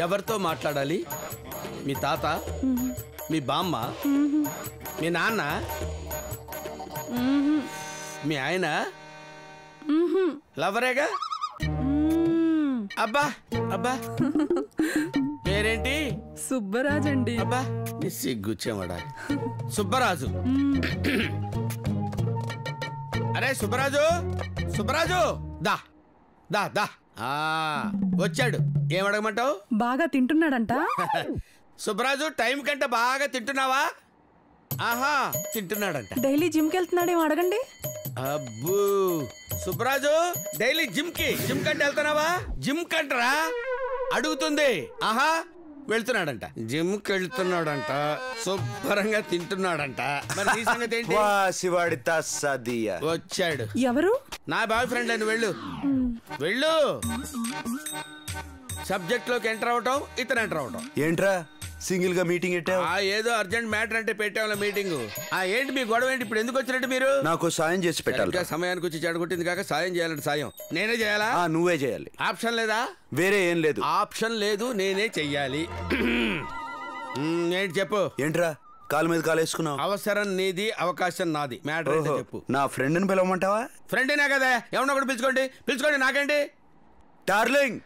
ఎవరితో మాట్లాడాలి? మీ తాత, మీ బామ్మ, మీ నాన్న, మీ ఆయన, లవరేగా? అబ్బా అబ్బా పేరేంటి? సుబ్బరాజు అండి. అబ్బా సిగ్గుచ్చేవాడా సుబ్బరాజు. అరే సుబ్బరాజు, సుబ్బరాజు దా దా దా. వచ్చాడు. ఏం అడగమంటావు? బాగా తింటున్నాడంట. సుబ్బరాజు టైం కంటే బాగా తింటున్నావా? ఆహా తింటున్నాడంట. డైలీ జిమ్కి వెళ్తున్నాడేమో అడగండి. అబ్బో సుబ్బరాజు డైలీ జిమ్ కంటే వెళ్తున్నావా? జిమ్ కంటరా అడుగుతుంది. ఆహా వెళ్తున్నాడంట. జిమ్కి వెళ్తున్నాడంట, శుభ్రంగా తింటున్నాడంట. మరి నీ సంగతి ఏంటి? వచ్చాడు. ఎవరు? నా బాయ్ ఫ్రెండ్ అని. వెళ్ళు వెళ్ళు. సబ్జెక్ట్ లోకి ఎంటర్ అవటం, ఇతను ఎంటర్ అవటం. ఏంట్రా సింగిల్ గా మీటింగ్ పెట్టావు? ఏదో అర్జెంట్ మ్యాటర్ అంటే పెట్టావుల మీటింగ్. ఏంటి మీ గొడవ ఏంటి? ఇప్పుడు ఎందుకు వచ్చినట్టు మీరు? నాకు సాయం చేసి పెట్టాలి. సమయానికి వచ్చి చెడగొట్టింది కాక సాయం చేయాలంటే సాయం నేనే చేయాలా? నువ్వే చేయాలి. ఆప్షన్ లేదా? వేరే ఏం లేదు. ఆప్షన్ లేదు, నేనే చెయ్యాలి. ఏంటి చెప్పు. ఏంట్రా కాలు మీద కాలు వేసుకున్నావు? అవసరం నీది, అవకాశం నాది. మ్యాటర్ అంటే చెప్పు. నా ఫ్రెండ్ ని పిలవమంటావా? ఫ్రెండేనా కదా, ఎవరినో ఒకటి పిలుచుకోండి. నాకేంటి డార్లింగ్?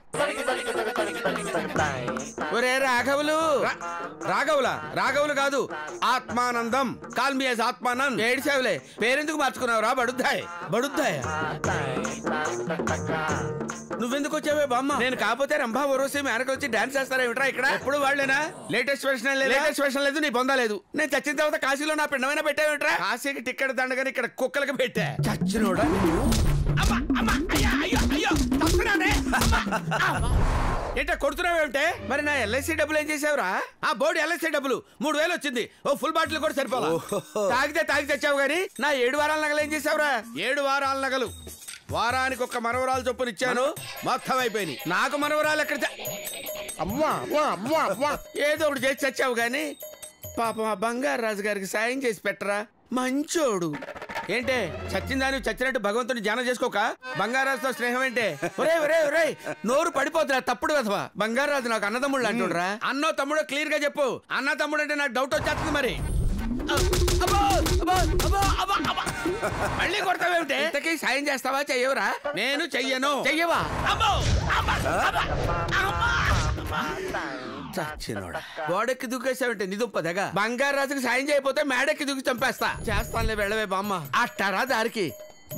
ఒరే రాఘవులు. రాఘవులు కాదు, ఆత్మానందం. Call me as ఆత్మానంద్. ఏడిసేవులే, పేరెందుకు మార్చుకున్నావు రా? బడుద్దాయ. నువ్వెందుకు వచ్చావే బామ్మ? నేను కాకపోతే రంభా ఓరోసి మేనకు వచ్చి డాన్స్ చేస్తారేమిట్రా ఇక్కడ? ఎప్పుడు వాళ్ళేనా? లేటెస్ట్ వెర్షన్ లేదు, నీ పొందలేదు. నేను చచ్చిన తర్వాత కాశీలో నా పిండమైనా పెట్టావేమిట్రా? కాశీకి టికెట్ దండగానే ఇక్కడ కుక్కలకి పెట్టా. చచ్చినోడా ఏంటో కొడుతున్నావేమిటే? మరి నా ఎల్ఐసి డబ్బులు ఏం చేసావురా? బోర్డు ఎల్ఐసి డబ్బులు 3000 వచ్చింది. ఓ ఫుల్ బాటిల్ కూడా సరిపోలా. తాగి తెచ్చావు గానీ నా 7 వారాల నగలు ఏం చేసావురా? 7 వారాల నగలు వారానికి ఒక్క మనవరాలు చొప్పున ఇచ్చాను, మొత్తం అయిపోయినాయి. నాకు మనవరాలు ఎక్కడ? ఏదో ఒకటి చేసి చచ్చావు గానీ పాపం ఆ బంగారు రాజు గారికి సాయం చేసి పెట్టరా, మంచోడు. ఏంటే చచ్చిందాని చచ్చినట్టు భగవంతుని ధ్యానం చేసుకోక బంగారాజుతో స్నేహం ఏంటే? ఒరే నోరు పడిపోతురా తప్పుడు కదవా. బంగారాజు నాకు అన్నదమ్ముళ్ళు అంటుండ్రా. అన్నో తమ్ముడో క్లియర్ గా చెప్పు. అన్న తమ్ముడు అంటే నాకు డౌట్ వచ్చేస్తుంది. మరి మళ్ళీ కొడతావేమిటే? ఇంతకీ సాయం చేస్తావా చెయ్యవురా? నేను చెయ్యను. చెయ్యవా? చచ్చినోడా గోడెక్కి దూకేసావంటే నిదుప్పదగా. బంగారాజుకి సాయం చేయకపోతే మేడెక్కి దూకి చంపేస్తా. చేస్తానులే, వెళ్ళవే బామ్మ. అట్టారా దారికి.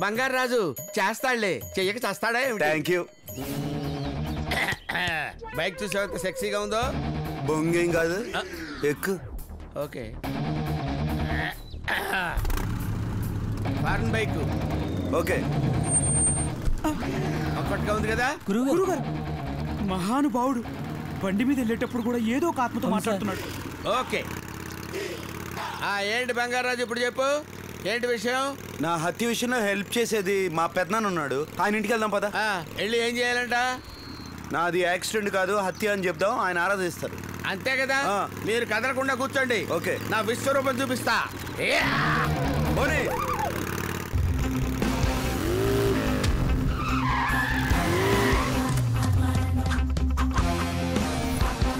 బంగారాజు చేస్తాడులే, చెయ్యక చేస్తాడా? Thank you. బైక్ చూసావు సెక్సీగా ఉందో? బొంగేం కాదు, ఎక్కు. Okay foreign bike. ఓకే కంఫర్ట్గా ఉంది కదా? గురుగారు మహానుభావుడు బండి మీద వెళ్ళేటప్పుడు కూడా ఏదో ఒక ఆత్మతో మాట్లాడుతున్నాడు. ఓకే ఏంటి బంగారాజు ఇప్పుడు చెప్పు, ఏంటి విషయం? నా హత్య విషయంలో హెల్ప్ చేసేది మా పెద్దనాన్న ఉన్నాడు, ఆయన ఇంటికి వెళ్దాం పద. వెళ్ళి ఏం చేయాలంట? నాది యాక్సిడెంట్ కాదు హత్య అని చెప్దాం, ఆయన ఆరాధిస్తారు. అంతే కదా, మీరు కదలకుండా కూర్చోండి. ఓకే నా విశ్వరూపం చూపిస్తా.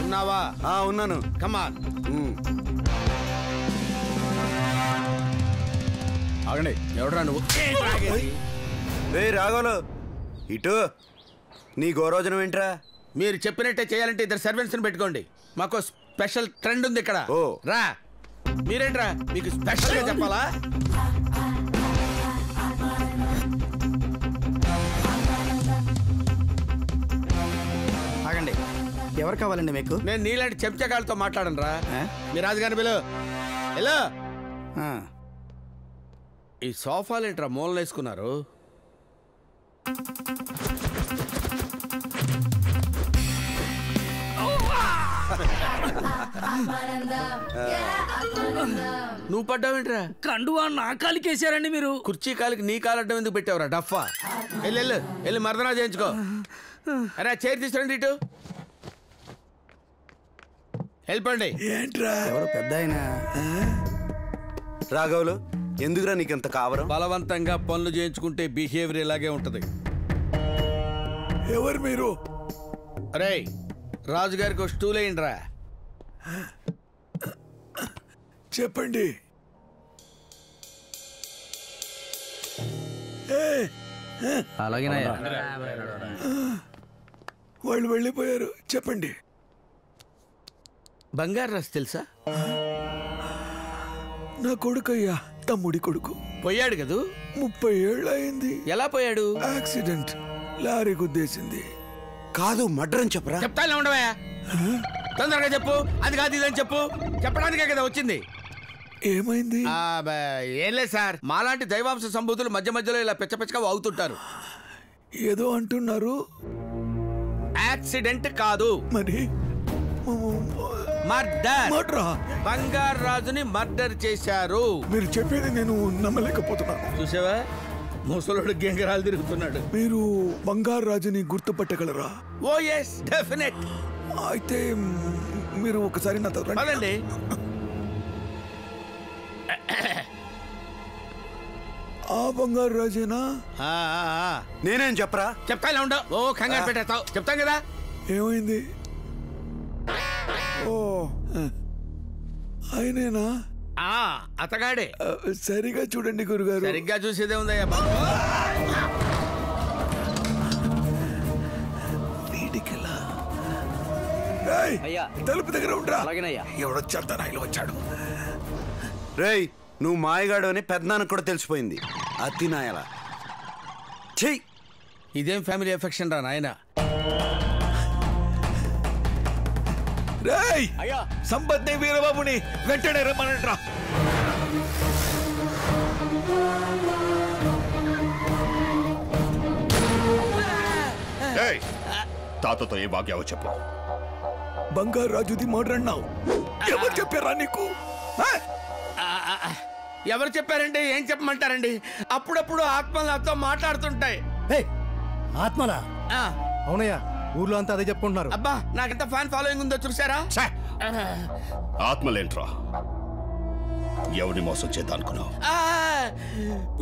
ఉన్నావా? ఉన్నాను. కమాన్. ఆగండి. ఎవడరా నువ్వు? రే రాఘవులు ఇటు. నీ గౌరవజనం ఏంట్రా? మీరు చెప్పినట్టే చేయాలంటే 2 సర్వెంట్స్ పెట్టుకోండి. మాకు స్పెషల్ ట్రెండ్ ఉంది ఇక్కడ. రా. మీరేంట్రా మీకు స్పెషల్ గా చెప్పాలా? ఆగండి. ఎవరు కావాలండి మీకు? నేను నీలాంటి చెంచగాళ్ళతో మాట్లాడను రా. మీ రాజుగారిని పిలు. ఎలా ఈ సోఫాలు ఏంట్రా మూలలు వేసుకున్నారు? నువ్వు పడ్డావేంట్రా? కండువా నా కాలికి వేసారండి మీరు. కుర్చీ కాలికి నీ కాలడ్డం ఎందుకు పెట్టావురా డఫా? వెళ్ళి మర్దనా చేయించుకో. అరే చైర్ తీసుకురండి ఇటు. వెళ్ళిపోండి. ఏంట్రా ఎవరు పెద్ద ఆయన? రాఘవులు ఎందుకురా నీకంత కావరం? బలవంతంగా పనులు చేయించుకుంటే బిహేవియర్ ఇలాగే ఉంటది. ఎవరు మీరు? అరే రాజుగారికి ఒక స్టూల్ అయ్యిండ్రా. చెప్పండి. అలాగేనయ్యా. వాళ్ళు వెళ్ళిపోయారు. చెప్పండి. బంగారు రాజు తెలుసా? నా కొడుకయ్యా, తమ్ముడి కొడుకు. పోయాడు కదూ. 30 ఏళ్ళు అయింది. ఎలా పోయాడు? యాక్సిడెంట్, లారీ గుద్దేసింది. కాదు, మర్డర్ అని చెప్పరా? చెప్తానే ఉండవా, తొందరగా చెప్పు. అది కాదు ఇదని చెప్పు. చెప్పడానికే కదా వచ్చింది. ఏమైంది? ఏం లేదు సార్, మాలాంటి దైవాంశ సంభూతులు మధ్య మధ్యలో ఇలా పిచ్చపిచ్చగా వాగుతుంటారు. ఏదో అంటున్నారు. యాక్సిడెంట్ కాదు, మరి మర్డర్. బంగారు రాజుని మర్డర్ చేశారు. మీరు చెప్పేది నేను నమ్మలేకపోతున్నాను. చూసావా, ముసలుడు గెంగరాలు తిరుగుతున్నాడు. మీరు బంగారు రాజుని గుర్తుపట్టగలరా? ఓ ఎస్, డెఫినెట్. అయితే మీరు ఒకసారి నాతో రండి. పదండి. ఆ బంగారు రాజేనా? నేనేం చెప్పరా? చెప్తా ఇలా ఉండవు. ఓ కంగారు పెట్టేస్తావు. చెప్తాం కదా. ఏమైంది? ఓ ఆయనేనా? అతగాడే. సరిగా చూడండి గురుగారు. సరిగ్గా చూసేదే ఉందయ్యా బాబు. వీడికెలా? అయ్యా. తలుపు దగ్గర ఉంటా. అలాగేనయ్యా. ఎవడొచ్చాడు? తనాయిలో వచ్చాడు. రేయ్, నువ్వు మాయగాడు అని పెద్దనాన్నకు కూడా తెలిసిపోయింది. అతి నాయలా. చెయ్యి. ఇదేం ఫ్యామిలీ ఎఫెక్షన్ రా నాయన. రేయ్, అయ్యా. సంపత్ని వీరబాబుని వెంటనే రమ్మనంట్రా. తాతతో ఏ వాక్యావో చెప్పు. బంగారు రాజుది మర్డర్ అన్నావు. ఎవరు చెప్పారా నీకు? ఎవరు చెప్పారండి? ఏం చెప్పమంటారండి? అప్పుడప్పుడు ఆత్మలు నాతో మాట్లాడుతుంటాయి. ఆత్మలా? అవునయ్యా, ఊర్లో అంతా అదే చెప్పుకుంటున్నారు. అబ్బా, నాకెంత ఫ్యాన్ ఫాలోయింగ్ ఉందో చూసారా? ఆత్మలేంట్రా? ఎవరిని మోసం చేద్దానుకున్నావు?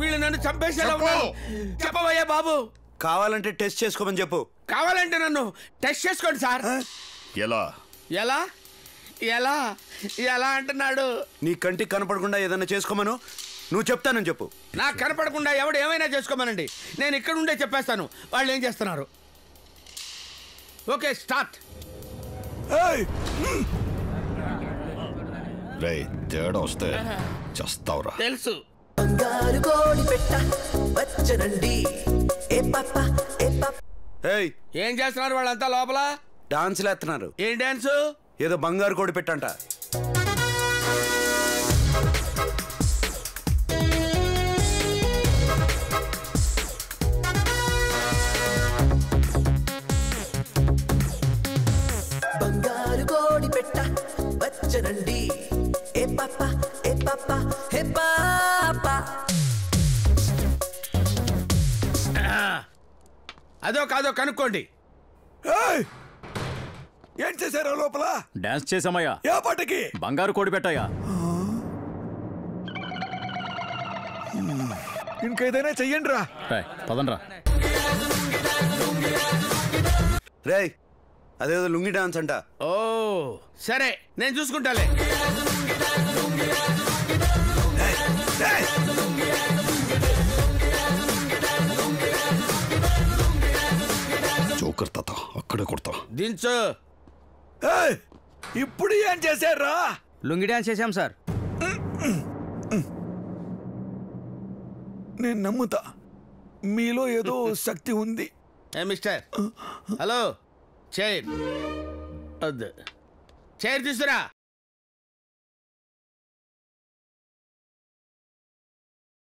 వీళ్ళు నన్ను చంపేసేలా ఉన్నారు. చెప్పవయ్యా బాబు. కావాలంటే టెస్ట్ చేసుకోమని చెప్పు. కావాలంటే నన్ను టెస్ట్ చేసుకోండి సార్. ఎలా? ఎలా ఎలా ఎలా అంటున్నాడు? నీ కంటికి కనపడకుండా ఏదన్నా చేసుకోమను. నువ్వు చెప్తానని చెప్పు. నాకు కనపడకుండా ఎవడు ఏమైనా చేసుకోమనండి. నేను ఇక్కడ ఉండే చెప్పేస్తాను వాళ్ళు ఏం చేస్తున్నారు. Okay, start. రే, తేడా వస్తే చస్తావురా. తెలుసు. బంగారు కోడి పెట్ట వచ్చనండి. ఏ పాప ఏ పాప. ఏయ్, ఏం చేస్తున్నారు వాళ్ళంతా లోపల? డాన్సులు ఎత్తున్నారు. ఏం డాన్సు? ఏదో బంగారు కోడి పెట్టంట. బంగారు కోడి పెట్ట వచ్చనండి. ఏ పాప ఏ పాప ఏ పాప. అదో కాదో కనుక్కోండి. ఏం చేశారా లోపల? డాన్స్ చేసామయ్యా. ఏ పాటకి? బంగారు కోడి పెట్టయ్యా. ఇంకేదైనా చెయ్యండి రా. పదండ్రా. రేయ్, అదేదో లుంగి డాన్స్ అంట. ఓ సరే, నేను చూసుకుంటాలే. జోకర్ తాత అక్కడే కొడతా. దించు. ఇప్పుడు ఏం చేశారా? లుంగి డాన్స్ చేసాం సార్. నేను నమ్ముతా, మీలో ఏదో శక్తి ఉంది. ఏ మిస్టర్, హలో, చైర్ వద్దు, చైర్ తీసుకురా.